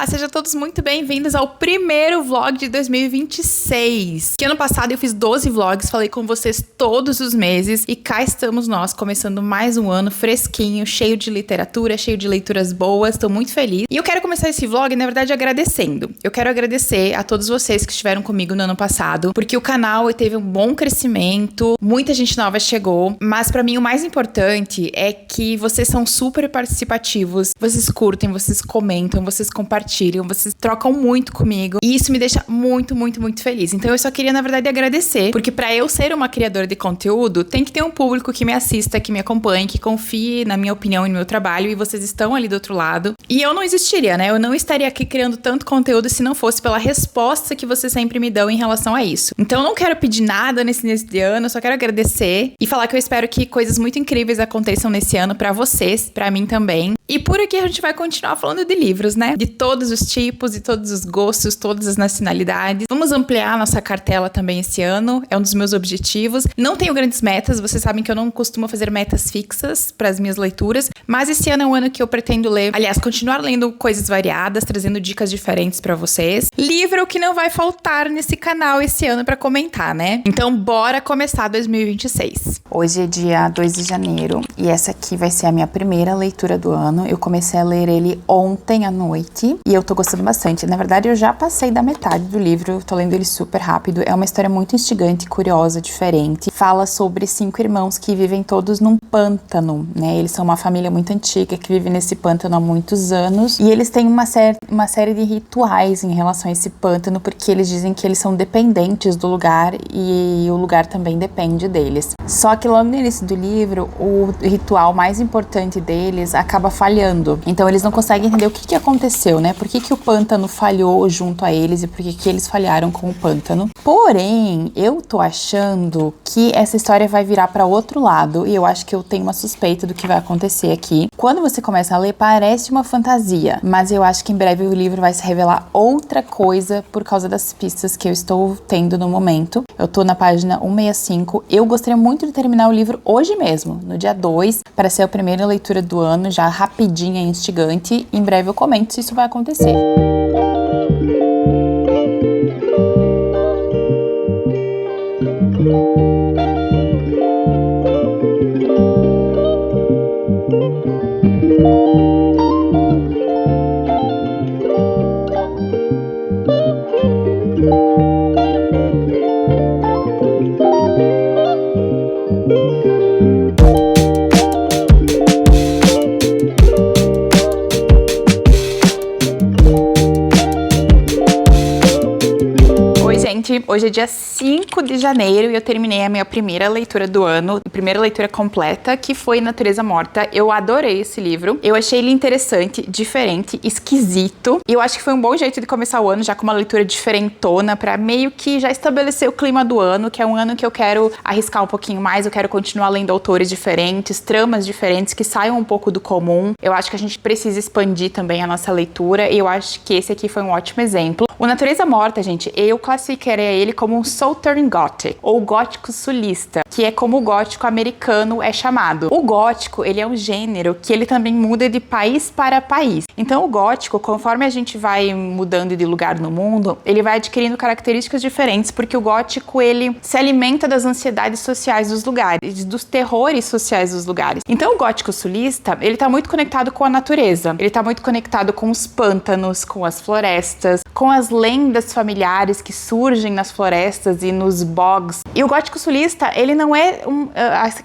Olá, sejam todos muito bem-vindos ao primeiro vlog de 2026. Que ano passado eu fiz 12 vlogs, falei com vocês todos os meses e cá estamos nós, começando mais um ano fresquinho, cheio de literatura, cheio de leituras boas, tô muito feliz. E eu quero começar esse vlog, na verdade, agradecendo. Eu quero agradecer a todos vocês que estiveram comigo no ano passado, porque o canal teve um bom crescimento, muita gente nova chegou, mas pra mim o mais importante é que vocês são super participativos, vocês curtem, vocês comentam, vocês compartilham, vocês trocam muito comigo e isso me deixa muito, muito, muito feliz. Então eu só queria, na verdade, agradecer, porque pra eu ser uma criadora de conteúdo, tem que ter um público que me assista, que me acompanhe, que confie na minha opinião e no meu trabalho, e vocês estão ali do outro lado. E eu não existiria, né? Eu não estaria aqui criando tanto conteúdo se não fosse pela resposta que vocês sempre me dão em relação a isso. Então eu não quero pedir nada nesse início de ano, eu só quero agradecer e falar que eu espero que coisas muito incríveis aconteçam nesse ano pra vocês, pra mim também. E por aqui a gente vai continuar falando de livros, né? De todos os tipos, de todos os gostos, todas as nacionalidades. Vamos ampliar a nossa cartela também esse ano, é um dos meus objetivos. Não tenho grandes metas, vocês sabem que eu não costumo fazer metas fixas para as minhas leituras, mas esse ano é um ano que eu pretendo ler, aliás, continuar lendo coisas variadas, trazendo dicas diferentes para vocês. Livro que não vai faltar nesse canal esse ano para comentar, né? Então bora começar 2026. Hoje é dia 2 de janeiro e essa aqui vai ser a minha primeira leitura do ano. Eu comecei a ler ele ontem à noite e eu tô gostando bastante. Na verdade, eu já passei da metade do livro, tô lendo ele super rápido. É uma história muito instigante, curiosa, diferente. Fala sobre 5 irmãos que vivem todos num pântano, né? Eles são uma família muito antiga que vive nesse pântano há muitos anos e eles têm uma série de rituais em relação a esse pântano, porque eles dizem que eles são dependentes do lugar e o lugar também depende deles. Só que logo no início do livro, o ritual mais importante deles acaba falhando. Então eles não conseguem entender o que aconteceu, né? Por que o pântano falhou junto a eles e por que eles falharam com o pântano. Porém, eu tô achando que essa história vai virar para outro lado e eu acho que eu tenho uma suspeita do que vai acontecer aqui. Quando você começa a ler, parece uma fantasia, mas eu acho que em breve o livro vai se revelar outra coisa por causa das pistas que eu estou tendo no momento. Eu tô na página 165. Eu gostaria muito de terminar o livro hoje mesmo, no dia 2, para ser a primeira leitura do ano, já rapidinha e instigante. Em breve eu comento se isso vai acontecer. Hoje é dia 5 de janeiro e eu terminei a minha primeira leitura do ano, a primeira leitura completa, que foi Natureza Morta. Eu adorei esse livro, eu achei ele interessante, diferente, esquisito, e eu acho que foi um bom jeito de começar o ano, já com uma leitura diferentona, pra meio que já estabelecer o clima do ano, que é um ano que eu quero arriscar um pouquinho mais, eu quero continuar lendo autores diferentes, tramas diferentes, que saiam um pouco do comum. Eu acho que a gente precisa expandir também a nossa leitura, e eu acho que esse aqui foi um ótimo exemplo. O Natureza Morta, gente, eu classificaria ele como um Southern Gothic, ou gótico sulista, que é como o gótico americano é chamado. O gótico, ele é um gênero que ele também muda de país para país. Então o gótico, conforme a gente vai mudando de lugar no mundo, ele vai adquirindo características diferentes, porque o gótico, ele se alimenta das ansiedades sociais dos lugares, dos terrores sociais dos lugares. Então o gótico sulista, ele tá muito conectado com a natureza, ele tá muito conectado com os pântanos, com as florestas, com as lendas familiares que surgem nas florestas e nos bogs. E o gótico sulista, ele não é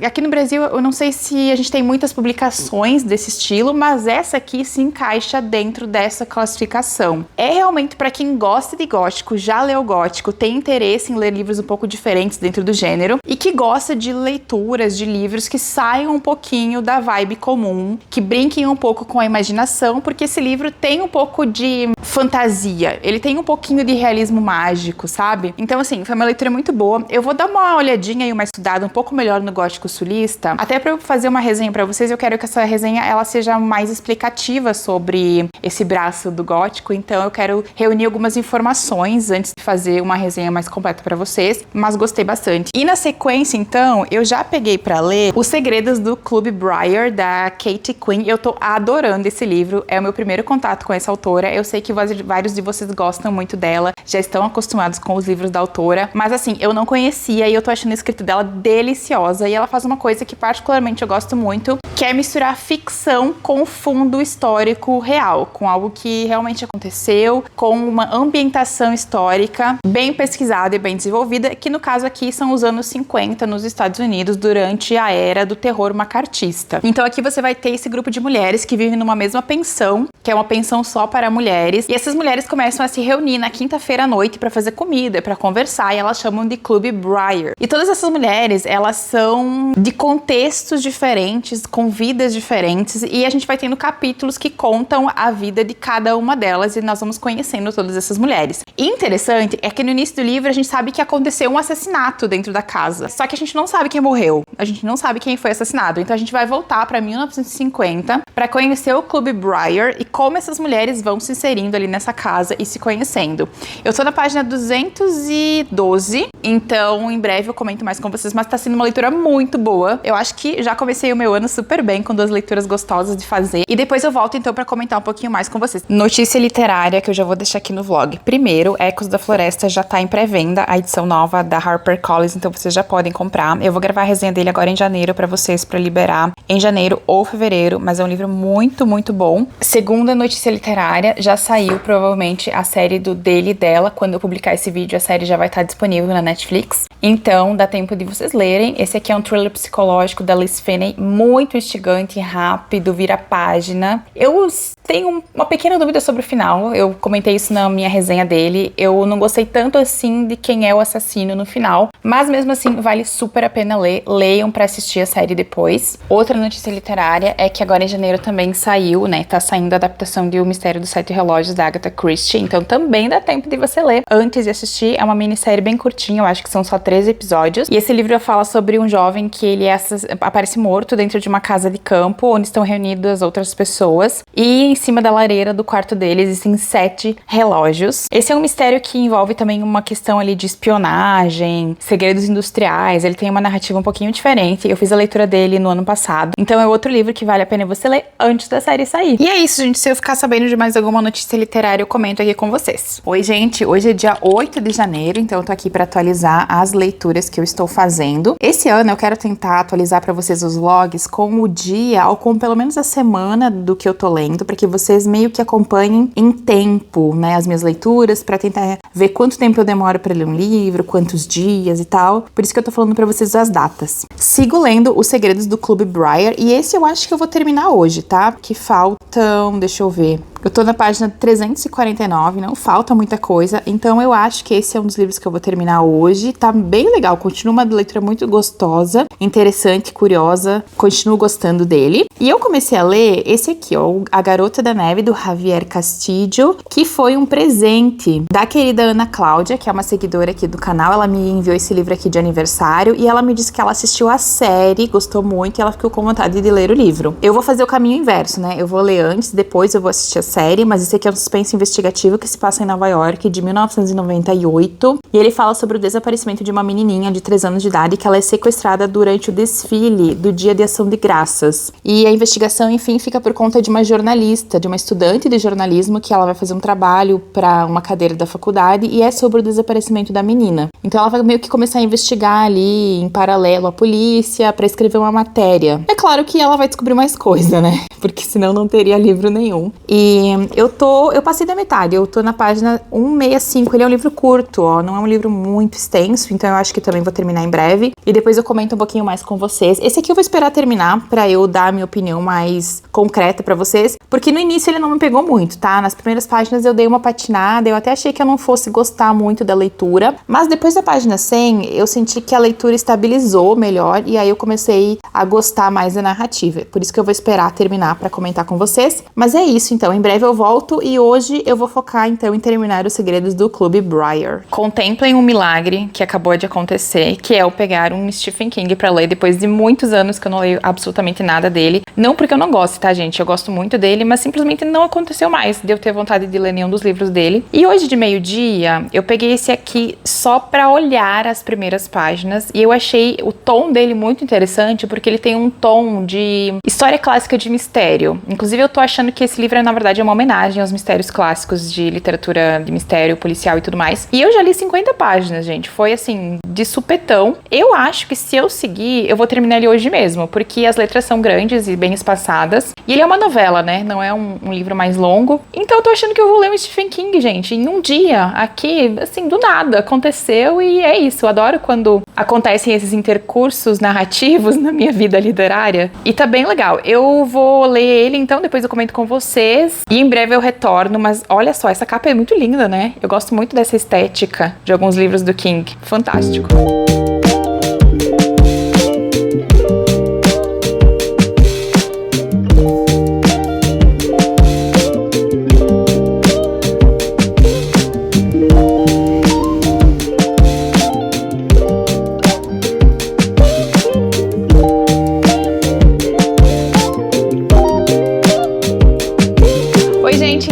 aqui no Brasil, eu não sei se a gente tem muitas publicações desse estilo, mas essa aqui se encaixa dentro dessa classificação. É realmente para quem gosta de gótico, já leu gótico, tem interesse em ler livros um pouco diferentes dentro do gênero e que gosta de leituras de livros que saiam um pouquinho da vibe comum, que brinquem um pouco com a imaginação, porque esse livro tem um pouco de fantasia, ele tem um pouquinho de realismo mágico, sabe? Então, assim, foi uma leitura muito boa. Eu vou dar uma olhadinha e uma estudada um pouco melhor no gótico sulista. Até para eu fazer uma resenha para vocês, eu quero que essa resenha ela seja mais explicativa sobre esse braço do gótico. Então, eu quero reunir algumas informações antes de fazer uma resenha mais completa para vocês. Mas gostei bastante. E na sequência, então, eu já peguei para ler Os Segredos do Clube Briar, da Kate Quinn. Eu tô adorando esse livro. É o meu primeiro contato com essa autora. Eu sei que vou vários de vocês gostam muito dela, já estão acostumados com os livros da autora, mas assim, eu não conhecia e eu tô achando a escrita dela deliciosa, e ela faz uma coisa que particularmente eu gosto muito, que é misturar ficção com fundo histórico real, com algo que realmente aconteceu, com uma ambientação histórica bem pesquisada e bem desenvolvida, que no caso aqui são os anos 50 nos Estados Unidos, durante a era do terror macartista. Então aqui você vai ter esse grupo de mulheres que vivem numa mesma pensão, que é uma pensão só para mulheres, e essas mulheres começam a se reunir na quinta-feira à noite para fazer comida, para conversar, e elas chamam de Clube Briar. E todas essas mulheres, elas são de contextos diferentes, com vidas diferentes, e a gente vai tendo capítulos que contam a vida de cada uma delas, e nós vamos conhecendo todas essas mulheres. E interessante é que no início do livro a gente sabe que aconteceu um assassinato dentro da casa, só que a gente não sabe quem morreu, a gente não sabe quem foi assassinado, então a gente vai voltar para 1950 para conhecer o Clube Briar e como essas mulheres vão se inserindo ali nessa casa e se conhecendo. Eu tô na página 212, então em breve eu comento mais com vocês, mas tá sendo uma leitura muito boa. Eu acho que já comecei o meu ano super bem, com 2 leituras gostosas de fazer, e depois eu volto então pra comentar um pouquinho mais com vocês. Notícia literária que eu já vou deixar aqui no vlog. Primeiro, Ecos da Floresta já tá em pré-venda, a edição nova da HarperCollins, então vocês já podem comprar. Eu vou gravar a resenha dele agora em janeiro pra vocês, pra liberar em janeiro ou fevereiro, mas é um livro muito, muito bom. Segunda notícia literária, já saiu provavelmente a série do Dele e Dela. Quando eu publicar esse vídeo, a série já vai estar disponível na Netflix, então dá tempo de vocês lerem. Esse aqui é um thriller psicológico da Liz Finney, muito instigante, rápido, vira página. Eu tenho uma pequena dúvida sobre o final, eu comentei isso na minha resenha dele, eu não gostei tanto assim de quem é o assassino no final, mas mesmo assim vale super a pena ler, leiam pra assistir a série depois. Outra notícia literária é que agora em janeiro também saiu, né, tá saindo a adaptação de O Mistério dos Sete Relógios da Agatha Christie, então também dá tempo de você ler antes de assistir. É uma minissérie bem curtinha, eu acho que são só 13 episódios, e esse livro fala sobre um jovem que ele aparece morto dentro de uma casa de campo, onde estão reunidas outras pessoas, e em cima da lareira do quarto dele existem 7 relógios. Esse é um mistério que envolve também uma questão ali de espionagem, segredos industriais, ele tem uma narrativa um pouquinho diferente. Eu fiz a leitura dele no ano passado, então é outro livro que vale a pena você ler antes da série sair. E é isso, gente, se eu ficar sabendo de mais alguma notícia literária, eu comento aqui com vocês. Oi, gente, hoje é dia 8 de janeiro, então eu tô aqui pra atualizar as leituras que eu estou fazendo. Esse ano eu quero tentar atualizar pra vocês os vlogs com o dia, ou com pelo menos a semana do que eu tô lendo, pra que vocês meio que acompanhem em tempo, né, as minhas leituras, pra tentar ver quanto tempo eu demoro pra ler um livro, quantos dias e tal. Por isso que eu tô falando pra vocês as datas. Sigo lendo Os Segredos do Clube Briar, e esse eu acho que eu vou terminar hoje, tá? Porque faltam, deixa eu ver, eu tô na página 349, não falta muita coisa, então eu acho que esse é um dos livros que eu vou terminar hoje. Tá bem legal, continua uma leitura muito gostosa, interessante, curiosa, continuo gostando dele. E eu comecei a ler esse aqui, ó, A Garota da Neve, do Javier Castillo, que foi um presente da querida Ana Cláudia, que é uma seguidora aqui do canal. Ela me enviou esse livro aqui de aniversário e ela me disse que ela assistiu a série, gostou muito e ela ficou com vontade de ler o livro. Eu vou fazer o caminho inverso, né? Eu vou ler antes, depois eu vou assistir a série, mas esse aqui é um suspense investigativo que se passa em Nova York, de 1998, e ele fala sobre o desaparecimento de uma menininha de 3 anos de idade que ela é sequestrada durante o desfile do Dia de Ação de Graças. E a investigação, enfim, fica por conta de uma jornalista, de uma estudante de jornalismo, que ela vai fazer um trabalho para uma cadeira da faculdade e é sobre o desaparecimento da menina. Então ela vai meio que começar a investigar ali, em paralelo à polícia, para escrever uma matéria. É claro que ela vai descobrir mais coisa, né? Porque senão não teria livro nenhum. E eu passei da metade, eu tô na página 165, ele é um livro curto, ó, não é um livro muito extenso, então eu acho que também vou terminar em breve, e depois eu comento um pouquinho mais com vocês. Esse aqui eu vou esperar terminar pra eu dar a minha opinião mais concreta pra vocês, porque no início ele não me pegou muito, tá? Nas primeiras páginas eu dei uma patinada, eu até achei que eu não fosse gostar muito da leitura, mas depois da página 100, eu senti que a leitura estabilizou melhor, e aí eu comecei a gostar mais da narrativa, por isso que eu vou esperar terminar pra comentar com vocês. Mas é isso, então, em breve eu volto e hoje eu vou focar então em terminar Os Segredos do Clube Briar. Contemplem um milagre que acabou de acontecer, que é eu pegar um Stephen King pra ler depois de muitos anos que eu não leio absolutamente nada dele. Não porque eu não gosto, tá, gente? Eu gosto muito dele, mas simplesmente não aconteceu mais de eu ter vontade de ler nenhum dos livros dele. E hoje de meio-dia, eu peguei esse aqui só pra olhar as primeiras páginas e eu achei o tom dele muito interessante porque ele tem um tom de história clássica de mistério. Inclusive eu tô achando que esse livro na verdade é uma homenagem aos mistérios clássicos de literatura de mistério, policial e tudo mais. E eu já li 50 páginas, gente. Foi assim, de supetão. Eu acho que se eu seguir, eu vou terminar ele hoje mesmo, porque as letras são grandes e bem espaçadas. E ele é uma novela, né? Não é um livro mais longo. Então eu tô achando que eu vou ler um Stephen King, gente, em um dia, aqui, assim, do nada. Aconteceu e é isso. Eu adoro quando acontecem esses intercursos narrativos na minha vida literária. E tá bem legal. Eu vou ler ele, então, depois eu comento com vocês. E em breve eu retorno, mas olha só, essa capa é muito linda, né? Eu gosto muito dessa estética de alguns livros do King. Fantástico.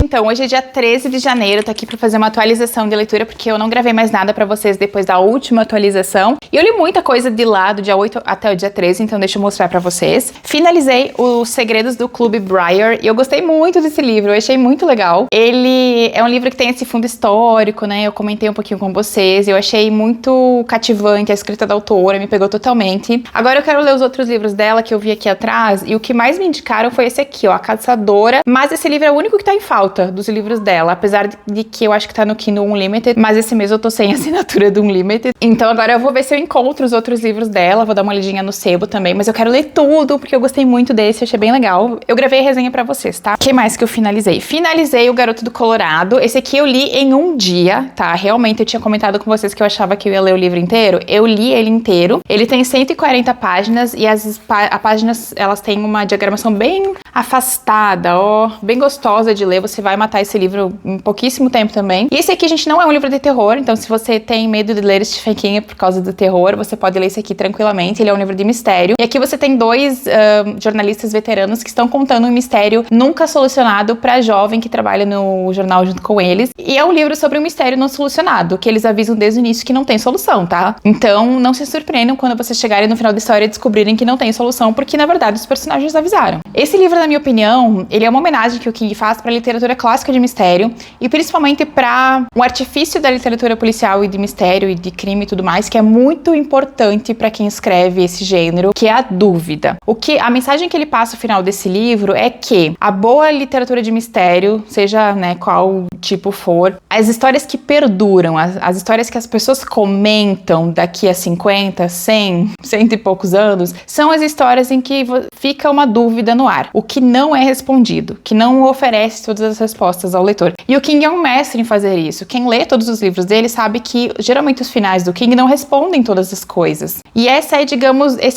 Então, hoje é dia 13 de janeiro, tô aqui pra fazer uma atualização de leitura, porque eu não gravei mais nada pra vocês depois da última atualização. E eu li muita coisa de lá, do dia 8 até o dia 13, então deixa eu mostrar pra vocês. Finalizei Os Segredos do Clube Briar, e eu gostei muito desse livro, eu achei muito legal. Ele é um livro que tem esse fundo histórico, né, eu comentei um pouquinho com vocês, eu achei muito cativante a escrita da autora, me pegou totalmente. Agora eu quero ler os outros livros dela, que eu vi aqui atrás, e o que mais me indicaram foi esse aqui, ó, A Caçadora, mas esse livro é o único que tá em falta dos livros dela, apesar de que eu acho que tá no Kindle Unlimited, mas esse mês eu tô sem assinatura do Unlimited. Então agora eu vou ver se eu encontro os outros livros dela, vou dar uma olhadinha no sebo também, mas eu quero ler tudo, porque eu gostei muito desse, achei bem legal. Eu gravei a resenha pra vocês, tá? O que mais que eu finalizei? Finalizei O Garoto do Colorado. Esse aqui eu li em um dia, tá? Realmente eu tinha comentado com vocês que eu achava que eu ia ler o livro inteiro. Eu li ele inteiro. Ele tem 140 páginas e as páginas, elas têm uma diagramação bem afastada, ó, bem gostosa de ler. Você vai matar esse livro em pouquíssimo tempo também. E esse aqui, gente, não é um livro de terror, então se você tem medo de ler Stephen King por causa do terror, você pode ler esse aqui tranquilamente. Ele é um livro de mistério. E aqui você tem dois jornalistas veteranos que estão contando um mistério nunca solucionado pra jovem que trabalha no jornal junto com eles. E é um livro sobre um mistério não solucionado, que eles avisam desde o início que não tem solução, tá? Então, não se surpreendam quando vocês chegarem no final da história e descobrirem que não tem solução, porque na verdade os personagens avisaram. Esse livro, na minha opinião, ele é uma homenagem que o King faz pra literatura clássica de mistério e principalmente para um artifício da literatura policial e de mistério e de crime e tudo mais, que é muito importante para quem escreve esse gênero, que é a dúvida. A mensagem que ele passa no final desse livro é que a boa literatura de mistério, seja, né, qual tipo for, as histórias que perduram, as histórias que as pessoas comentam daqui a 50, 100 e poucos anos, são as histórias em que fica uma dúvida no ar, o que não é respondido, que não oferece todas as respostas ao leitor. E o King é um mestre em fazer isso. Quem lê todos os livros dele sabe que geralmente os finais do King não respondem todas as coisas. E esse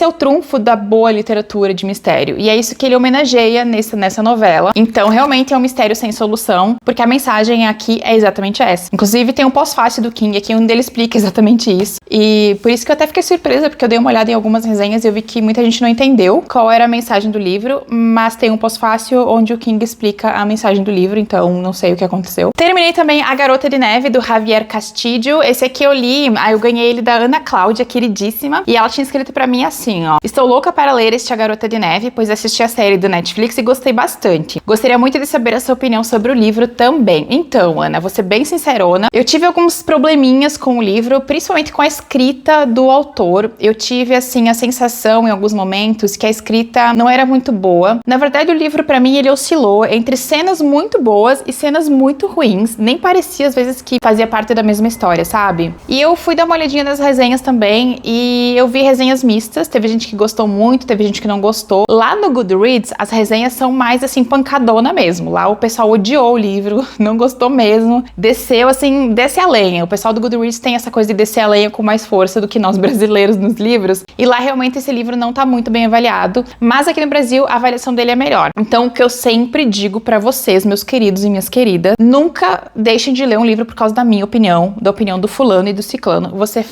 é o trunfo da boa literatura de mistério. E é isso que ele homenageia nessa novela. Então, realmente é um mistério sem solução, porque a mensagem aqui é exatamente essa. Inclusive, tem um pós-fácil do King aqui, onde ele explica exatamente isso. E por isso que eu até fiquei surpresa, porque eu dei uma olhada em algumas resenhas e eu vi que muita gente não entendeu qual era a mensagem do livro, mas tem um pós-fácil onde o King explica a mensagem do livro, então não sei o que aconteceu. Terminei também A Garota de Neve, do Javier Castillo. Esse aqui eu li, eu ganhei ele da Ana Cláudia, queridíssima, e ela tinha escrito pra mim assim, ó: estou louca para ler este A Garota de Neve, pois assisti a série do Netflix e gostei bastante. Gostaria muito de saber a sua opinião sobre o livro também. Então, Ana, vou ser bem sincerona, eu tive alguns probleminhas com o livro, principalmente com a escrita do autor. Eu tive, assim, a sensação em alguns momentos que a escrita não era muito boa. Na verdade, o livro pra mim, ele oscilou entre cenas muito boas e cenas muito ruins. Nem parecia, às vezes, que fazia parte da mesma história, sabe? E eu fui dar uma olhadinha nas resenhas também e eu vi resenhas mistas. Teve gente que gostou muito, teve gente que não gostou. Lá no Goodreads, as resenhas são mais, assim, pancadona mesmo. Lá o pessoal odiou o livro, não gostou mesmo. Desceu, assim, desce a lenha. O pessoal do Goodreads tem essa coisa de descer a lenha com mais força do que nós brasileiros nos livros. E lá, realmente, esse livro não tá muito bem avaliado. Mas aqui no Brasil, a avaliação dele é melhor. Então, o que eu sempre digo pra vocês, meus queridos queridos e minhas queridas, nunca deixem de ler um livro por causa da minha opinião, da opinião do fulano e do ciclano. Você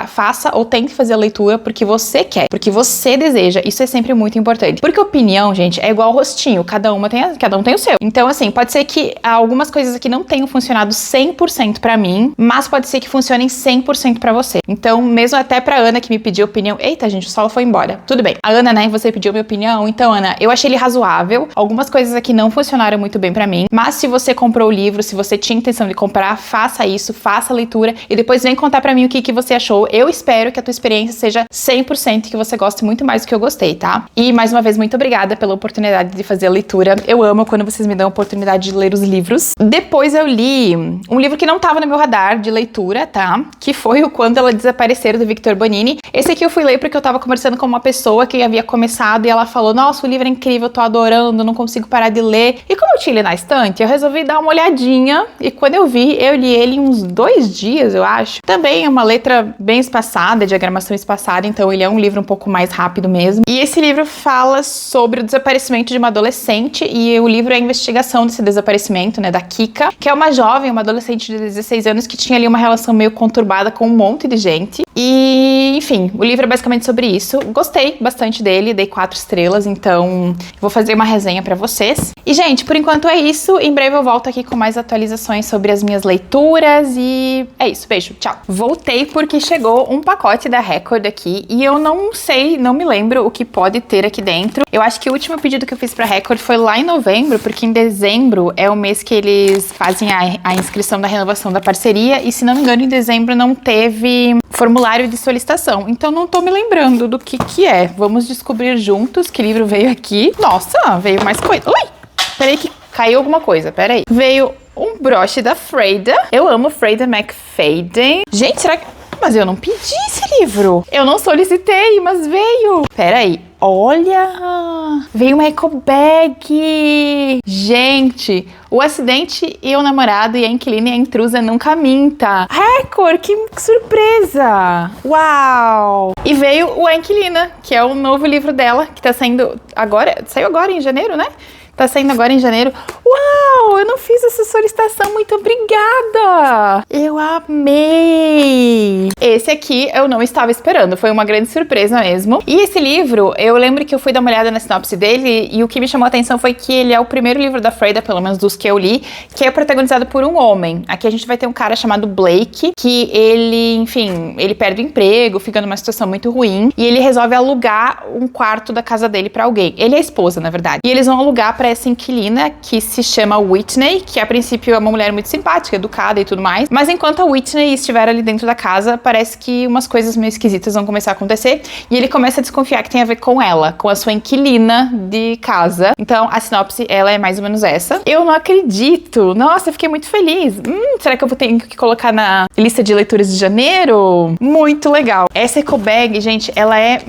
faça ou tente fazer a leitura porque você quer, porque você deseja. Isso é sempre muito importante. Porque opinião, gente, é igual rostinho. Cada um tem o seu. Então, assim, pode ser que algumas coisas aqui não tenham funcionado 100% pra mim, mas pode ser que funcionem 100% pra você. Então, mesmo até pra Ana, que me pediu opinião... Eita, gente, o sol foi embora. Tudo bem. A Ana, né, você pediu minha opinião. Então, Ana, eu achei ele razoável. Algumas coisas aqui não funcionaram muito bem pra mim, mas se você comprou o livro, se você tinha intenção de comprar, faça isso, faça a leitura e depois vem contar pra mim o que você achou. Eu espero que a tua experiência seja 100%, que você goste muito mais do que eu gostei, tá? E, mais uma vez, muito obrigada pela oportunidade de fazer a leitura. Eu amo quando vocês me dão a oportunidade de ler os livros. Depois eu li um livro que não tava no meu radar de leitura, tá? Que foi o Quando Ela Desaparecer, do Victor Bonini. Esse aqui eu fui ler porque eu tava conversando com uma pessoa que havia começado e ela falou, nossa, o livro é incrível, eu tô adorando, não consigo parar de ler. E como eu tinha ele na estante, eu resolvi dar uma olhadinha e quando eu vi, eu li ele em uns 2 dias, eu acho. Também é uma letra bem espaçada, diagramação espaçada, então ele é um livro um pouco mais rápido mesmo. E esse livro fala sobre o desaparecimento de uma adolescente e o livro é a investigação desse desaparecimento, né, da Kika, que é uma jovem, uma adolescente de 16 anos que tinha ali uma relação meio conturbada com um monte de gente. E, enfim, o livro é basicamente sobre isso. Gostei bastante dele, dei 4 estrelas, então vou fazer uma resenha pra vocês. E, gente, por enquanto é isso. Em breve eu volto aqui com mais atualizações sobre as minhas leituras e é isso. Beijo, tchau. Voltei porque chegou um pacote da Record aqui e eu não sei, não me lembro o que pode ter aqui dentro. Eu acho que o último pedido que eu fiz pra Record foi lá em novembro, porque em dezembro é o mês que eles fazem a inscrição da renovação da parceria e, se não me engano, em dezembro não teve formulário de solicitação. Então não tô me lembrando do que é. Vamos descobrir juntos que livro veio aqui. Nossa, veio mais coisa. Ui! Peraí que caiu alguma coisa, peraí. Veio um broche da Freida. Eu amo Freida McFadden. Gente, será que... Mas eu não pedi esse livro. Eu não solicitei, mas veio. Peraí. Olha! Veio uma eco bag! Gente, o acidente e o namorado e a inquilina e a intrusa nunca minta. Record, que surpresa! Uau! E veio o A Inquilina, que é o novo livro dela, que tá saindo agora, saiu agora em janeiro, né? Tá saindo agora em janeiro. Uau, eu não fiz essa solicitação, muito obrigada! Eu amei! Esse aqui eu não estava esperando, foi uma grande surpresa mesmo. E esse livro, eu lembro que eu fui dar uma olhada na sinopse dele e o que me chamou a atenção foi que ele é o primeiro livro da Freida, pelo menos dos que eu li, que é protagonizado por um homem. Aqui a gente vai ter um cara chamado Blake, que ele, enfim, ele perde o emprego, fica numa situação muito ruim e ele resolve alugar um quarto da casa dele pra alguém. Ele é a esposa, na verdade. E eles vão alugar pra essa inquilina que se chama Whitney, que a princípio é uma mulher muito simpática, educada e tudo mais, mas enquanto a Whitney estiver ali dentro da casa, parece que umas coisas meio esquisitas vão começar a acontecer e ele começa a desconfiar que tem a ver com ela, com a sua inquilina de casa. Então a sinopse, ela é mais ou menos essa. Eu não acredito! Nossa, eu fiquei muito feliz! Será que eu vou ter que colocar na lista de leituras de janeiro? Muito legal! Essa eco bag, gente, ela é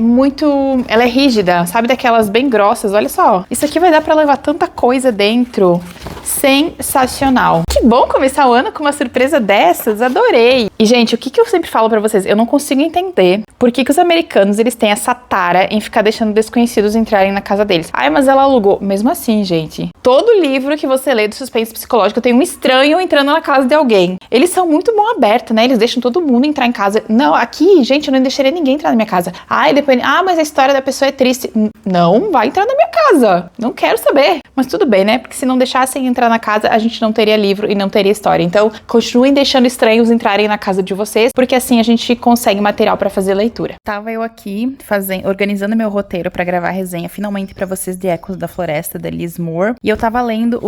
rígida, sabe, daquelas bem grossas, olha só. Isso aqui vai dar pra levar tanta coisa dentro. Sensacional. Que bom começar o ano com uma surpresa dessas, adorei. E, gente, o que eu sempre falo pra vocês? Eu não consigo entender por que os americanos, eles têm essa tara em ficar deixando desconhecidos entrarem na casa deles. Ai, mas ela alugou. Mesmo assim, gente, todo livro que você lê do suspense psicológico tem um estranho entrando na casa de alguém. Eles são muito mão aberta, né? Eles deixam todo mundo entrar em casa. Não, aqui, gente, eu não deixaria ninguém entrar na minha casa. Ai, depois... mas a história da pessoa é triste. Não vai entrar na minha casa. Não quero saber. Mas tudo bem, né? Porque se não deixassem entrar na casa, a gente não teria livro e não teria história. Então, continuem deixando estranhos entrarem na casa de vocês, porque assim a gente consegue material pra fazer leitura. Tava eu aqui organizando meu roteiro pra gravar a resenha finalmente pra vocês de Ecos da Floresta, da Liz Moore. E eu tava lendo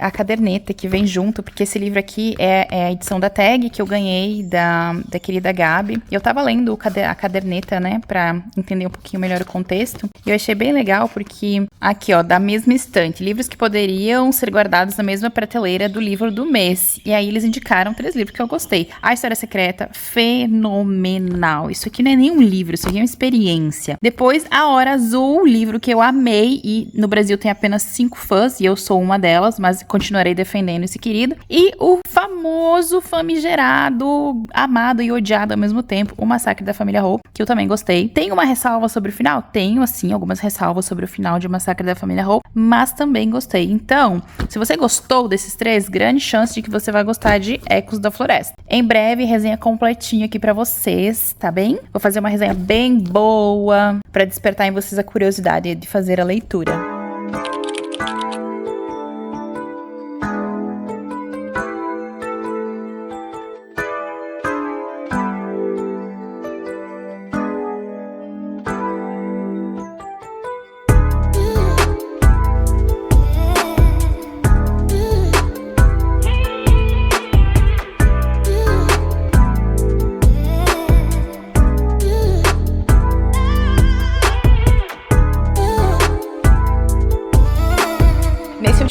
a caderneta que vem junto, porque esse livro aqui é a edição da Tag que eu ganhei da querida Gabi. E eu tava lendo a caderneta, né, pra entender um pouquinho melhor o contexto. E eu achei bem legal porque aqui, ó, da mesma estante, livros que poderiam ser guardados na mesma prateleira do livro do mês. E aí eles indicaram 3 livros que eu gostei. A História Secreta, fenomenal. Isso aqui não é nem um livro, isso aqui é uma experiência. Depois, A Hora Azul, livro que eu amei. E no Brasil tem apenas 5 fãs, e eu sou uma delas, mas continuarei defendendo esse querido. E o famoso, famigerado, amado e odiado ao mesmo tempo, O Massacre da Família Hope, que eu também gostei. Tem uma ressalva sobre o final? Tenho, assim, algumas ressalvas sobre o final de O Massacre da Família Hope, mas também gostei. Então, se você gostou desses 3, grande chance de que você vai gostar de Ecos da Floresta. Em breve, resenha completinha aqui pra vocês, tá bem? Vou fazer uma resenha bem boa pra despertar em vocês a curiosidade de fazer a leitura.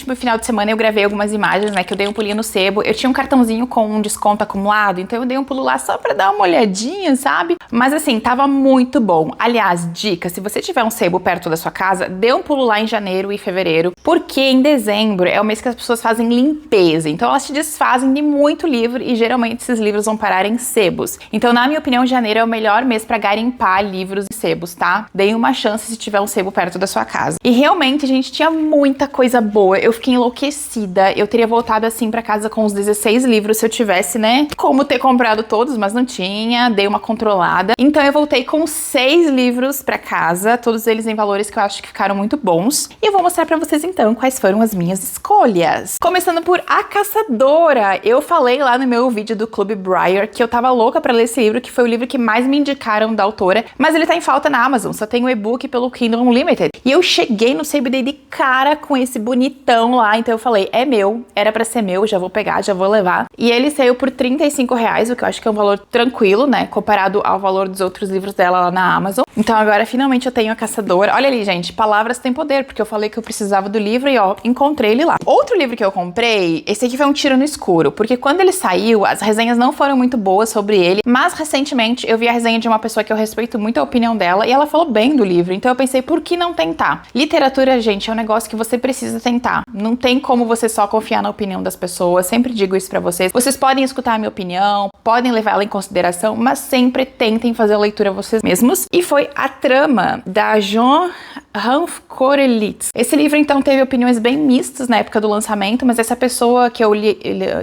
No final de semana eu gravei algumas imagens, né, que eu dei um pulinho no sebo. Eu tinha um cartãozinho com um desconto acumulado, então eu dei um pulo lá só pra dar uma olhadinha, sabe? Mas assim, tava muito bom. Aliás, dica, se você tiver um sebo perto da sua casa, dê um pulo lá em janeiro e fevereiro, porque em dezembro é o mês que as pessoas fazem limpeza, então elas te desfazem de muito livro e geralmente esses livros vão parar em sebos. Então, na minha opinião, janeiro é o melhor mês pra garimpar livros e sebos, tá? Deem uma chance se tiver um sebo perto da sua casa. E realmente, gente, tinha muita coisa boa. Eu fiquei enlouquecida. Eu teria voltado assim pra casa com os 16 livros se eu tivesse, né, como ter comprado todos, mas não tinha. Dei uma controlada. Então eu voltei com 6 livros pra casa, todos eles em valores que eu acho que ficaram muito bons. E eu vou mostrar pra vocês então quais foram as minhas escolhas. Começando por A Caçadora. Eu falei lá no meu vídeo do Clube Briar que eu tava louca pra ler esse livro, que foi o livro que mais me indicaram da autora, mas ele tá em falta na Amazon, só tem o e-book pelo Kindle Unlimited. E eu cheguei no sebo de cara com esse bonitão lá, então eu falei, é meu, era pra ser meu, já vou pegar, já vou levar. E ele saiu por R$35, o que eu acho que é um valor tranquilo, né, comparado ao valor dos outros livros dela lá na Amazon. Então agora finalmente eu tenho A Caçadora. Olha ali, gente, palavras têm poder, porque eu falei que eu precisava do livro e ó, encontrei ele lá. Outro livro que eu comprei, esse aqui foi um tiro no escuro, porque quando ele saiu, as resenhas não foram muito boas sobre ele, mas recentemente eu vi a resenha de uma pessoa que eu respeito muito a opinião dela e ela falou bem do livro, então eu pensei, por que não tentar? Literatura, gente, é um negócio que você precisa tentar. Não tem como você só confiar na opinião das pessoas, sempre digo isso pra vocês. Vocês podem escutar a minha opinião, podem levar ela em consideração, mas sempre tentem fazer a leitura vocês mesmos. E foi A Trama, da Joan Ranf-Korelitz. Esse livro, então, teve opiniões bem mistas na época do lançamento, mas essa pessoa que eu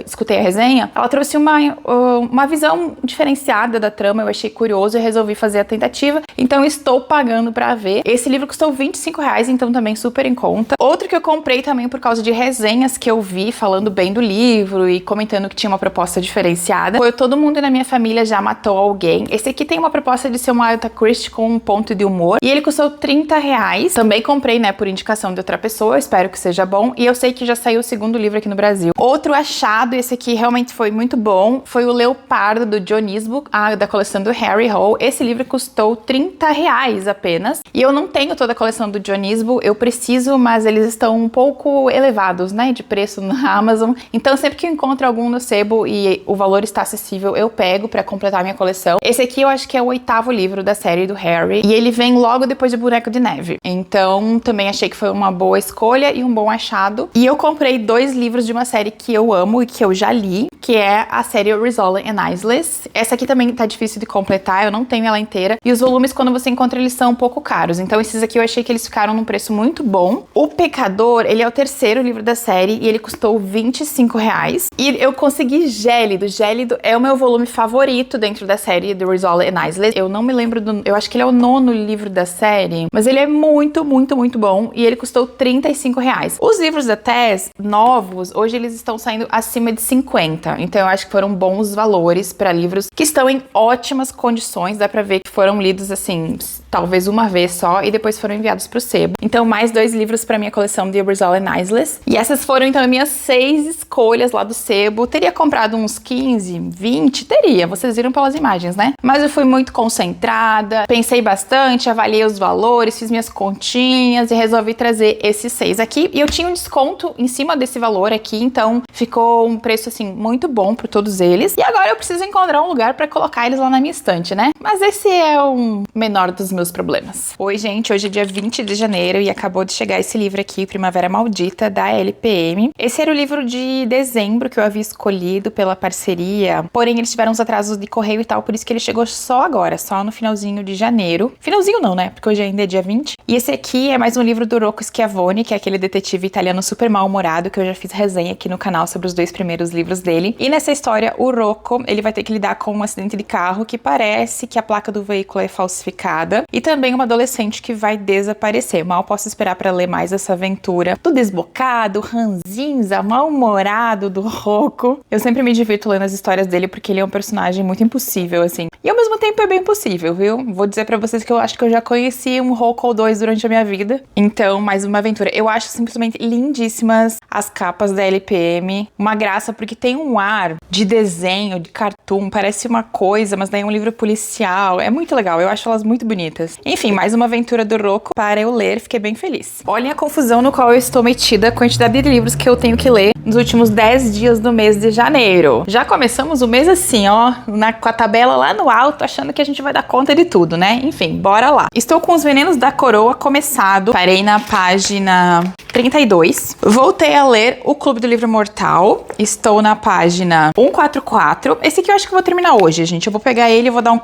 escutei a resenha, ela trouxe uma visão diferenciada da trama, eu achei curioso e resolvi fazer a tentativa, então estou pagando pra ver. Esse livro custou R$25, então também super em conta. Outro que eu comprei também por causa de resenhas que eu vi falando bem do livro e comentando que tinha uma proposta diferenciada, foi Todo Mundo na Minha Família Já Matou Alguém. Esse aqui tem uma proposta de ser uma Agatha Christie com um ponto de humor, e ele custou R$30. Também comprei, né, por indicação de outra pessoa, espero que seja bom, e eu sei que já saiu o segundo livro aqui no Brasil. Outro achado, esse aqui realmente foi muito bom, foi o Leopardo, do John Nisbo, da coleção do Harry Hole. Esse livro custou R$30 apenas, e eu não tenho toda a coleção do John Nisbo, eu preciso, mas eles estão um pouco elevados, né, de preço na Amazon, então sempre que eu encontro algum no sebo e o valor está acessível, eu pego pra completar minha coleção. Esse aqui eu acho que é o 8º livro da série do Harry, e ele vem logo depois de Boneco de Neve, então também achei que foi uma boa escolha e um bom achado. E eu comprei 2 livros de uma série que eu amo e que eu já li, que é a série Rizzoli and Isles. Essa aqui também tá difícil de completar, eu não tenho ela inteira, e os volumes, quando você encontra, eles são um pouco caros, então esses aqui eu achei que eles ficaram num preço muito bom. O Pecador, ele é o 3º livro da série e ele custou R$25, e eu consegui Gélido. Gélido é o meu volume favorito dentro da série do Rizzoli and Isles. Eu não me lembro eu acho que ele é o 9º livro da série, mas ele é muito, muito, muito bom, e ele custou R$35. Os livros da Tess, novos, hoje eles estão saindo acima de 50, então eu acho que foram bons valores para livros que estão em ótimas condições, dá pra ver que foram lidos assim, talvez uma vez só, e depois foram enviados pro sebo. Então mais 2 livros pra minha coleção de Rizzoli and Isles, e essas foram então as minhas 6 escolhas lá do sebo. Teria comprado uns 15, 20, teria, vocês viram pelas imagens, né? Mas eu fui muito concentrada, pensei bastante, avaliei os valores, fiz minhas continhas continhas e resolvi trazer esses 6 aqui. E eu tinha um desconto em cima desse valor aqui, então ficou um preço, assim, muito bom por todos eles. E agora eu preciso encontrar um lugar pra colocar eles lá na minha estante, né? Mas esse é o menor dos meus problemas. Oi, gente, hoje é dia 20 de janeiro e acabou de chegar esse livro aqui, Primavera Maldita, da LPM. Esse era o livro de dezembro que eu havia escolhido pela parceria, porém eles tiveram uns atrasos de correio e tal, por isso que ele chegou só agora, só no finalzinho de janeiro. Finalzinho não, né? Porque hoje ainda é dia 20. E esse aqui é mais um livro do Rocco Schiavone, que é aquele detetive italiano super mal-humorado, que eu já fiz resenha aqui no canal sobre os 2 primeiros livros dele. E nessa história, o Rocco, ele vai ter que lidar com um acidente de carro que parece que a placa do veículo é falsificada, e também uma adolescente que vai desaparecer. Mal posso esperar para ler mais essa aventura do desbocado, ranzinza, mal-humorado do Rocco. Eu sempre me divirto lendo as histórias dele porque ele é um personagem muito impossível, assim. E ao mesmo tempo é bem possível, viu? Vou dizer pra vocês que eu acho que eu já conheci um Rocco ou 2 durante a minha vida. Então, mais uma aventura. Eu acho simplesmente lindíssimas as capas da LPM. Uma graça, porque tem um ar de desenho, de cartoon. Parece uma coisa, mas daí é um livro policial. É muito legal, eu acho elas muito bonitas. Enfim, mais uma aventura do Rocco para eu ler. Fiquei bem feliz. Olhem a confusão no qual eu estou metida, a quantidade de livros que eu tenho que ler nos últimos 10 dias do mês de janeiro. Já começamos o mês assim, ó, com a tabela lá no alto, achando que a gente vai dar conta de tudo, né? Enfim, bora lá. Estou com Os Venenos da Coroa começado. Parei na página 32. Voltei a ler O Clube do Livro Mortal. Estou na página 144. Esse aqui eu acho que eu vou terminar hoje, gente. Eu vou pegar ele e vou dar um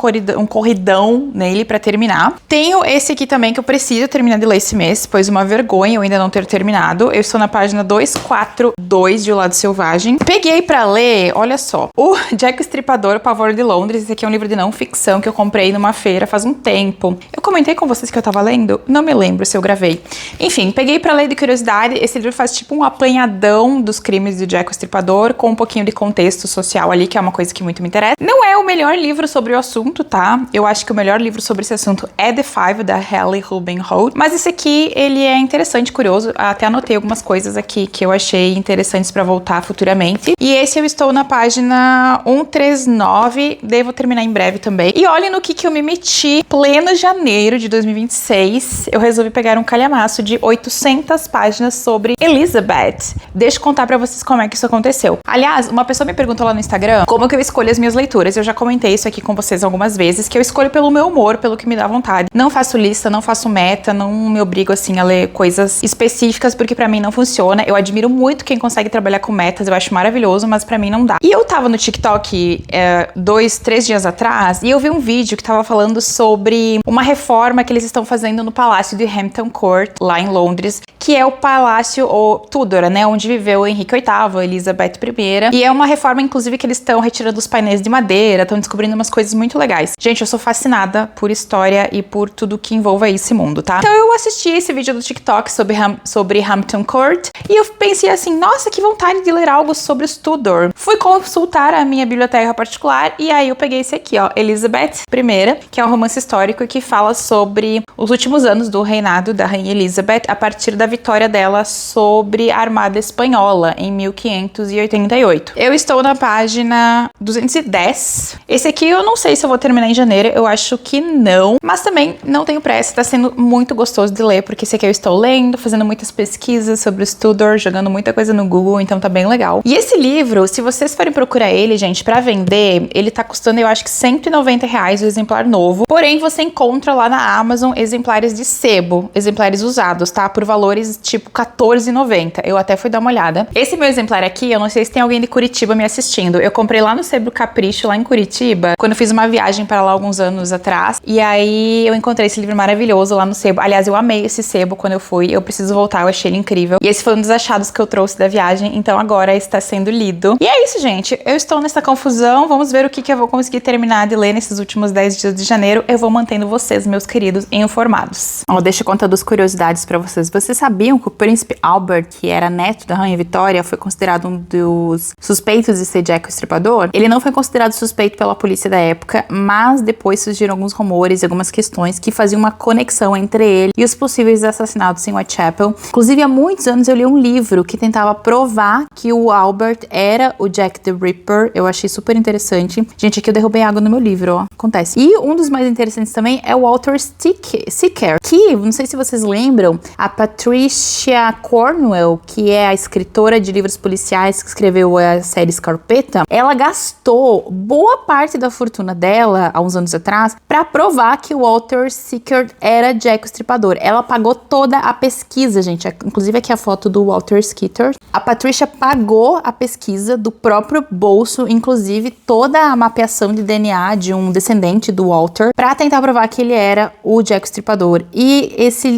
corridão nele pra terminar. Tenho esse aqui também que eu preciso terminar de ler esse mês, pois uma vergonha eu ainda não ter terminado. Eu estou na página 242 de O Lado Selvagem. Peguei pra ler, olha só, o Jack o Estripador, O Pavor de Londres. Esse aqui é um livro de não ficção que eu comprei numa feira faz um tempo. Eu comentei com vocês que eu tava lendo? Não me lembro se eu gravei. Enfim, peguei pra ler de curiosidade. Esse livro faz tipo um apanhadão dos crimes do Jack o Estripador, com um pouquinho de contexto social ali, que é uma coisa que muito me interessa. Não é o melhor livro sobre o assunto, tá? Eu acho que o melhor livro sobre esse assunto é The Five, da Hallie Rubenhold. Mas esse aqui, ele é interessante, curioso. Até anotei algumas coisas aqui que eu achei interessantes pra voltar futuramente. E esse eu estou na página 139, devo terminar em breve também. E olhem no que eu me meti. Pleno janeiro de 2026, eu resolvi pegar um calhamaço de 800 páginas sobre Elizabeth. Deixa eu contar pra vocês como é que isso aconteceu. Aliás, uma pessoa me perguntou lá no Instagram como que eu escolho as minhas leituras. Eu já comentei isso aqui com vocês algumas vezes, que eu escolho pelo meu humor, pelo que me dá vontade. Não faço lista, não faço meta, não me obrigo assim a ler coisas específicas, porque pra mim não funciona. Eu admiro muito quem consegue trabalhar com metas, eu acho maravilhoso, mas pra mim não dá. E eu tava no TikTok 2-3 dias atrás e eu vi um vídeo que tava falando sobre uma reforma que eles estão fazendo no Palácio de Hampton Court, lá em Londres, que é o Palácio Tudor, né, onde viveu Henrique VIII, Elizabeth I. E é uma reforma, inclusive, que eles estão retirando os painéis de madeira, estão descobrindo umas coisas muito legais. Gente, eu sou fascinada por história e por tudo que envolva esse mundo, tá? Então eu assisti esse vídeo do TikTok sobre Hampton Court e eu pensei assim, nossa, que vontade de ler algo sobre os Tudor. Fui consultar a minha biblioteca particular e aí eu peguei esse aqui, ó, Elizabeth I, que é um romance histórico que fala sobre os últimos anos do reinado da Rainha Elizabeth a partir da vitória dela sobre a Armada Espanhola em 1588. Eu estou na página 210. Esse aqui eu não sei se eu vou terminar em janeiro, eu acho que não, mas também não tenho pressa, tá sendo muito gostoso de ler, porque esse aqui eu estou lendo, fazendo muitas pesquisas sobre os Tudor, jogando muita coisa no Google, então tá bem legal. E esse livro, se vocês forem procurar ele, gente, pra vender, ele tá custando, eu acho que R$190 o exemplar novo, porém você encontra lá na Amazon exemplares de sebo, exemplares usados, tá? Por valores tipo R$14,90. Eu até fui dar uma olhada. Esse meu exemplar aqui, eu não sei se tem alguém de Curitiba me assistindo. Eu comprei lá no Sebo Capricho, lá em Curitiba, quando eu fiz uma viagem para lá alguns anos atrás. E aí eu encontrei esse livro maravilhoso lá no Sebo. Aliás, eu amei esse Sebo quando eu fui. Eu preciso voltar, eu achei ele incrível. E esse foi um dos achados que eu trouxe da viagem. Então agora está sendo lido. E é isso, gente. Eu estou nessa confusão. Vamos ver o que eu vou conseguir terminar de ler nesses últimos 10 dias de janeiro. Eu vou mantendo vocês, meus queridos, informados. Ó, deixa eu contar duas curiosidades pra vocês. Vocês sabiam que o príncipe Albert, que era neto da Rainha Vitória, foi considerado um dos suspeitos de ser Jack o Estripador? Ele não foi considerado suspeito pela polícia da época, mas depois surgiram alguns rumores e algumas questões que faziam uma conexão entre ele e os possíveis assassinatos em Whitechapel. Inclusive, há muitos anos eu li um livro que tentava provar que o Albert era o Jack the Ripper. Eu achei super interessante. Gente, aqui eu derrubei água no meu livro, ó. Acontece. E um dos mais interessantes também é o Walter Seeker, que, não sei se vocês lembram, a Patricia Cornwell, que é a escritora de livros policiais que escreveu a série Scarpetta, ela gastou boa parte da fortuna dela, há uns anos atrás, pra provar que o Walter Seeker era Jack o Estripador. Ela pagou toda a pesquisa, gente. Inclusive aqui a foto do Walter Skeeter. A Patricia pagou a pesquisa do próprio bolso, inclusive toda a mapeação de DNA de um descendente do Walter, pra tentar provar que ele era o Jack o Estripador. E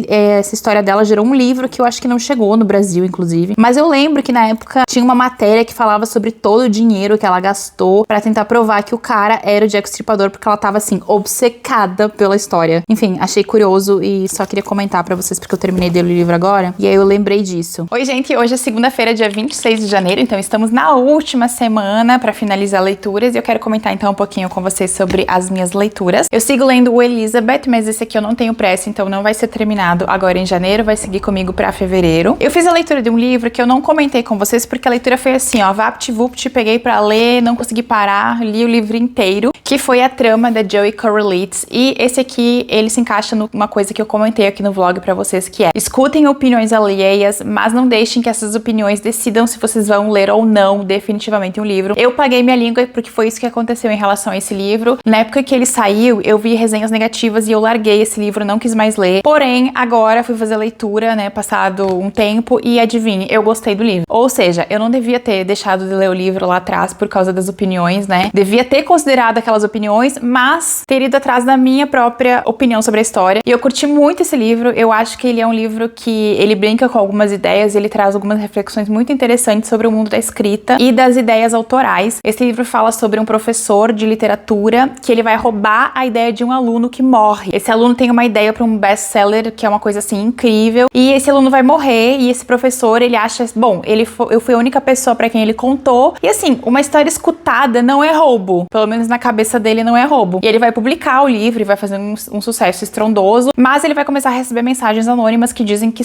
essa história dela gerou um livro que eu acho que não chegou no Brasil, inclusive. Mas eu lembro que na época tinha uma matéria que falava sobre todo o dinheiro que ela gastou pra tentar provar que o cara era o Jack o Estripador, porque ela tava, assim, obcecada pela história. Enfim, achei curioso e só queria comentar pra vocês, porque eu terminei de ler o livro agora, e aí eu lembrei disso. Oi, gente, hoje é segunda-feira, dia 26 de janeiro, então estamos na última semana pra finalizar leituras, e eu quero comentar então um pouquinho com vocês sobre as minhas leituras. Eu sigo lendo o Elizabeth, mas esse aqui eu não tenho pressa, então não vai ser terminado agora em janeiro, vai seguir comigo pra fevereiro. Eu fiz a leitura de um livro que eu não comentei com vocês, porque a leitura foi assim, ó, vapt-vupt, peguei pra ler, não consegui parar, li o livro inteiro, que foi A Trama, da Joey Corralitz, e esse aqui, ele se encaixa numa coisa que eu comentei aqui no vlog pra vocês, que é: escutem opiniões alheias, mas não deixem que essas opiniões decidam se vocês vão ler ou não definitivamente um livro. Eu paguei minha língua porque foi isso que aconteceu em relação a esse livro. Na época que ele saiu, eu vi resenhas negativas e eu larguei esse livro, não quis mais ler. Porém, agora fui fazer leitura, né, passado um tempo, e adivinhe, eu gostei do livro. Ou seja, eu não devia ter deixado de ler o livro lá atrás por causa das opiniões, né? Devia ter considerado aquelas opiniões, mas ter ido atrás da minha própria opinião sobre a história. E eu curti muito esse livro. Eu acho que ele é um livro que ele brinca com algumas ideias, ele traz algumas reflexões muito interessantes sobre o mundo da escrita e das ideias autorais. Esse livro fala sobre um professor de literatura que ele vai roubar a ideia de um aluno que morre. Esse aluno tem uma ideia para um best-seller, que é uma coisa assim incrível, e esse aluno vai morrer, e esse professor, ele acha, bom, eu fui a única pessoa para quem ele contou, e assim, uma história escutada não é roubo, pelo menos na cabeça dele não é roubo. E ele vai publicar o livro e vai fazer um sucesso estrondoso, mas ele vai começar a receber mensagens anônimas que dizem que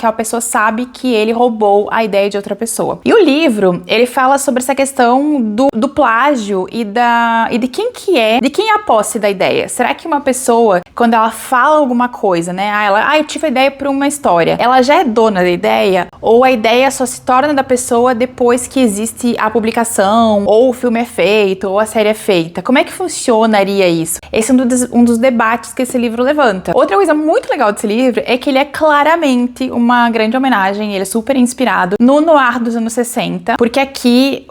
a pessoa sabe que ele roubou a ideia de outra pessoa. E o livro, ele fala sobre essa questão do plágio e de quem que é, de quem é a posse da ideia. Será que uma pessoa, quando ela fala alguma coisa, né, eu tive a ideia para uma história, ela já é dona da ideia? Ou a ideia só se torna da pessoa depois que existe a publicação, ou o filme é feito, ou a série é feita? Como é que funcionaria isso? Esse é um dos debates que esse livro levanta. Outra coisa muito legal desse livro é que ele é claramente uma grande homenagem, ele é super inspirado no noir dos anos 60, porque aqui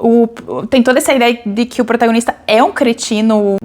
tem toda essa ideia de que o protagonista é um cretino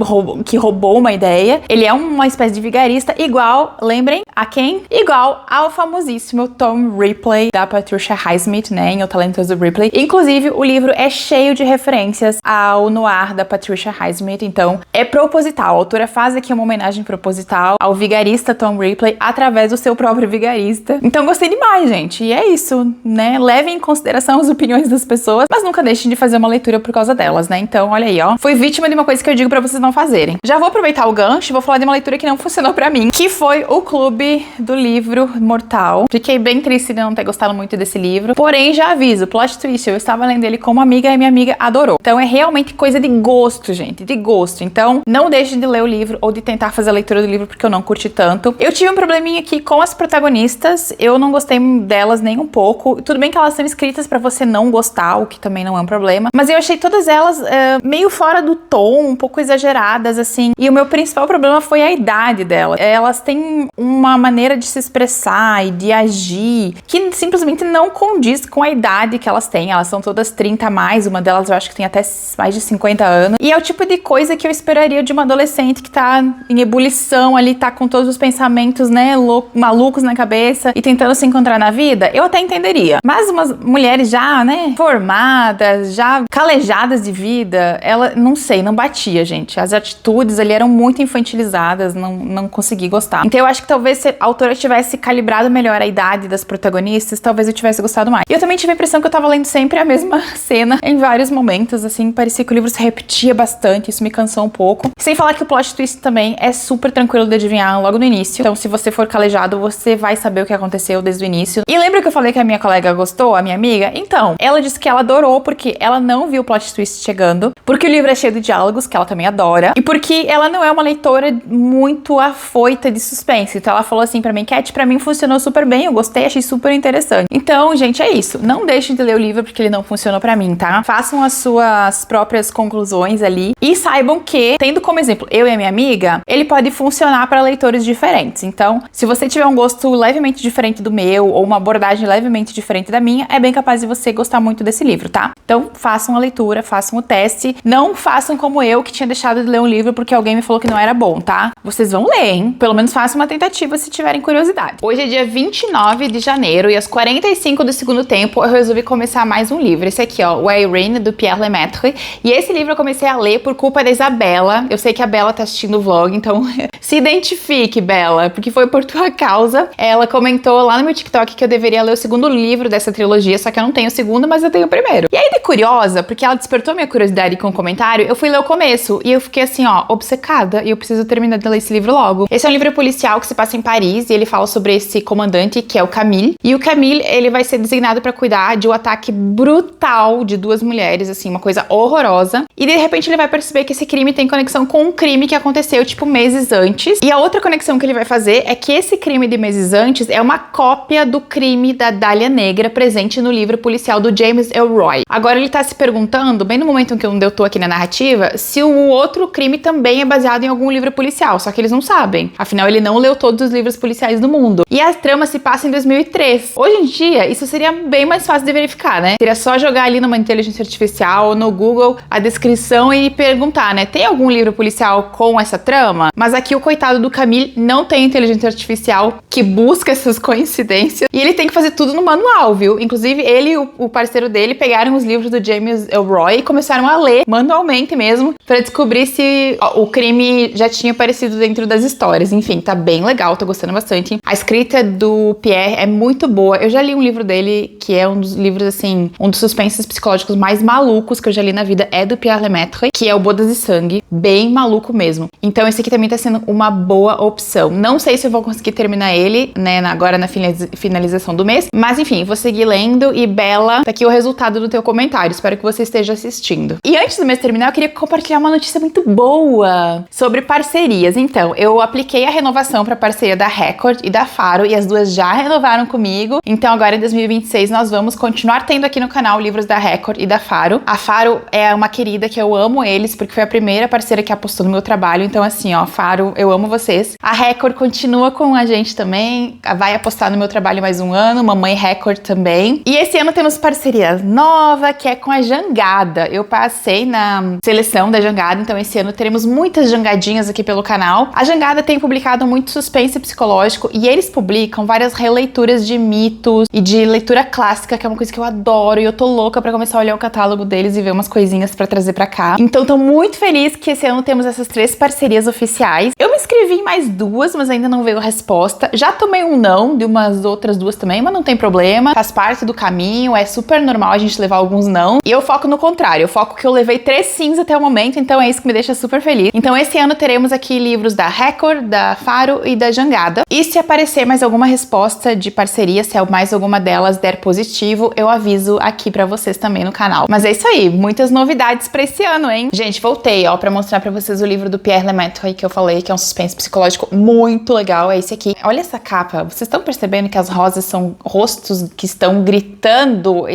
que roubou uma ideia, ele é uma espécie de vigarista, igual, lembrem, a quem? Igual ao famosíssimo Tom Ripley, da Patricia Highsmith, né, em O Talentoso Ripley. Inclusive, o livro é cheio de referências ao noir da Patricia Highsmith, então é proposital. A autora faz aqui uma homenagem proposital ao vigarista Tom Ripley através do seu próprio vigarista. Então gostei demais, gente. E é isso, né? Levem em consideração as opiniões das pessoas, mas nunca deixem de fazer uma leitura por causa delas, né? Então, olha aí, ó. Fui vítima de uma coisa que eu digo pra vocês não fazerem. Já vou aproveitar o gancho e vou falar de uma leitura que não funcionou pra mim, que foi o Clube do Livro Mortal. Fiquei bem triste de não ter gostado muito desse livro. Porém, já aviso, plot twist, eu estava lendo ele como amiga e minha amiga adorou. Então é realmente coisa de gosto, gente, de gosto. Então, não deixem de ler o livro ou de tentar fazer a leitura do livro, porque eu não curti tanto. Eu tive um probleminha aqui com as protagonistas, eu não gostei delas nem um pouco. Tudo bem que elas são escritas pra você não gostar, o que também não é um problema, mas eu achei todas elas meio fora do tom, um pouco exageradas, assim. E o meu principal problema foi a idade delas. Elas têm uma maneira de se expressar e de agir que simplesmente não condiz com a idade que elas têm. Elas são todas 30 a mais, uma delas eu acho que tem até mais de 50 anos. E é o tipo de coisa que eu esperaria de uma adolescente que tá em ebulição ali, tá com todos os pensamentos, né, malucos na cabeça e tentando se encontrar na vida. Eu até entenderia. Mas umas mulheres já, né, formadas, já calejadas de vida, ela, não sei, não batia, gente. As atitudes ali eram muito infantilizadas, não consegui gostar. Então eu acho que talvez se a autora tivesse calibrado melhor a idade idade das protagonistas, talvez eu tivesse gostado mais. E eu também tive a impressão que eu tava lendo sempre a mesma cena em vários momentos, assim, parecia que o livro se repetia bastante, isso me cansou um pouco. Sem falar que o plot twist também é super tranquilo de adivinhar logo no início, então se você for calejado, você vai saber o que aconteceu desde o início. E lembra que eu falei que a minha colega gostou, a minha amiga? Então, ela disse que ela adorou porque ela não viu o plot twist chegando, porque o livro é cheio de diálogos, que ela também adora, e porque ela não é uma leitora muito afoita de suspense. Então ela falou assim pra mim, Cat, pra mim funcionou super bem, eu gostei, achei super interessante. Então, gente, é isso. Não deixem de ler o livro porque ele não funcionou pra mim, tá? Façam as suas próprias conclusões ali e saibam que, tendo como exemplo eu e a minha amiga, ele pode funcionar para leitores diferentes. Então, se você tiver um gosto levemente diferente do meu ou uma abordagem levemente diferente da minha, é bem capaz de você gostar muito desse livro, tá? Então, façam a leitura, façam o teste. Não façam como eu, que tinha deixado de ler um livro porque alguém me falou que não era bom, tá? Vocês vão ler, hein? Pelo menos façam uma tentativa se tiverem curiosidade. Hoje é dia 29 de janeiro e às 45 do segundo tempo eu resolvi começar mais um livro. Esse aqui, ó, o Irene, do Pierre Lemaitre. E esse livro eu comecei a ler por culpa da Isabela. Eu sei que a Bela tá assistindo o vlog, então se identifique, Bela, porque foi por tua causa. Ela comentou lá no meu TikTok que eu deveria ler o segundo livro dessa trilogia, só que eu não tenho o segundo, mas eu tenho o primeiro. E aí, de curiosa, porque ela despertou minha curiosidade com um comentário, eu fui ler o começo e eu fiquei assim, ó, obcecada, e eu preciso terminar de ler esse livro logo. Esse é um livro policial que se passa em Paris e ele fala sobre esse comandante, que é o Camille. E o Camille, ele vai ser designado pra cuidar de um ataque brutal de duas mulheres, assim, uma coisa horrorosa. E de repente ele vai perceber que esse crime tem conexão com um crime que aconteceu, tipo, meses antes. E a outra conexão que ele vai fazer é que esse crime de meses antes é uma cópia do crime da Dália Negra presente no livro policial do James Ellroy. Agora ele tá se perguntando, bem no momento em que eu tô aqui na narrativa, se o outro crime também é baseado em algum livro policial, só que eles não sabem. Afinal, ele não leu todos os livros policiais do mundo. E a trama se passa em 2003. Hoje em dia, isso seria bem mais fácil de verificar, né? Seria só jogar ali numa inteligência artificial, no Google, a descrição e perguntar, né? Tem algum livro policial com essa trama? Mas aqui o coitado do Camille não tem inteligência artificial que busca essas coincidências. E ele tem que fazer tudo no manual, viu? Inclusive, ele e o parceiro dele pegaram os livros do James Ellroy e começaram a ler manualmente mesmo, pra descobrir se o crime já tinha aparecido dentro das histórias. Enfim, tá bem legal, tô gostando bastante. A escrita do Pierre é muito boa. Eu já li um livro dele, que é um dos livros, assim, um dos suspenses psicológicos mais malucos que eu já li na vida, é do Pierre Lemaitre, que é o Bodas de Sangue. Bem maluco mesmo. Então esse aqui também tá sendo uma boa opção. Não sei se eu vou conseguir terminar ele, né, agora na finalização do mês, mas enfim, vou seguir lendo. E Bela, tá aqui o resultado do teu comentário. Espero que você esteja assistindo. E antes do mês terminar, eu queria compartilhar uma notícia muito boa sobre parcerias. Então, eu apliquei a renovação para parceria da Record e da Faro, e as duas já renovaram comigo. Então, agora em 2026, nós vamos continuar tendo aqui no canal livros da Record e da Faro. A Faro é uma querida que eu amo eles, porque foi a primeira parceira que apostou no meu trabalho. Então, assim, ó, Faro, eu amo vocês. A Record continua com a gente também, vai apostar no meu trabalho mais um ano, Mamãe Record também. E esse ano temos parceria nova, que é com a Jangada. Eu passei na seleção da Jangada, então esse ano teremos muitas jangadinhas aqui pelo canal. A Jangada tem publicado muito suspense psicológico e eles publicam várias releituras de mitos e de leitura clássica, que é uma coisa que eu adoro, e eu tô louca pra começar a olhar o catálogo deles e ver umas coisinhas pra trazer pra cá. Então tô muito feliz que esse ano temos essas 3 parcerias oficiais. Eu me inscrevi em mais 2, mas ainda não veio a resposta. Já tomei um não de umas outras 2 também, mas não tem problema. Faz parte do caminho, é super normal a gente levar alguns não. E eu foco no contrário, eu foco que eu levei 3 sims até o momento, então é isso que me deixa super feliz. Então esse ano teremos aqui livros da Record, da Faro e da Jangada. E se aparecer mais alguma resposta de parceria, se mais alguma delas der positivo, eu aviso aqui pra vocês também no canal. Mas é isso aí, muitas novidades pra esse ano, hein? Gente, voltei, ó, pra mostrar pra vocês o livro do Pierre Lemaitre que eu falei, que é um suspense psicológico muito legal, é esse aqui. Olha essa capa, vocês estão percebendo que as rosas são rostos que estão gritando?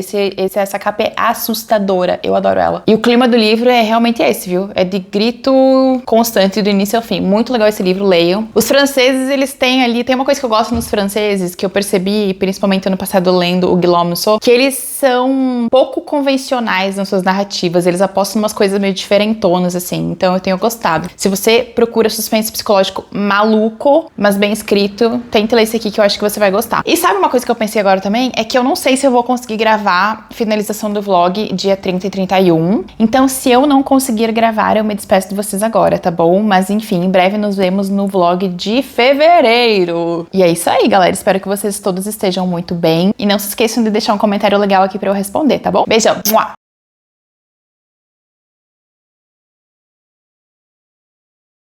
Essa capa é assustadora, eu adoro ela. E o clima do livro é realmente esse, viu? É de grito constante do início ao fim. Muito legal esse livro, leiam. Os franceses, eles têm ali, tem uma coisa que eu gosto nos franceses, que eu percebi, principalmente ano passado lendo o Guillaume Musso, que eles são pouco convencionais nas suas narrativas, eles apostam em umas coisas meio diferentonas, assim, então eu tenho gostado. Se você procura suspense psicológico maluco, mas bem escrito, tente ler esse aqui que eu acho que você vai gostar. E sabe uma coisa que eu pensei agora também? É que eu não sei se eu vou conseguir gravar finalização do vlog dia 30 e 31, então se eu não conseguir gravar, eu me despeço de vocês agora, tá bom? Mas enfim, em breve nos vemos no vlog de fevereiro. E é isso aí, galera, espero que vocês todos estejam muito bem. E não se esqueçam de deixar um comentário legal aqui pra eu responder, tá bom? Beijão! Mua!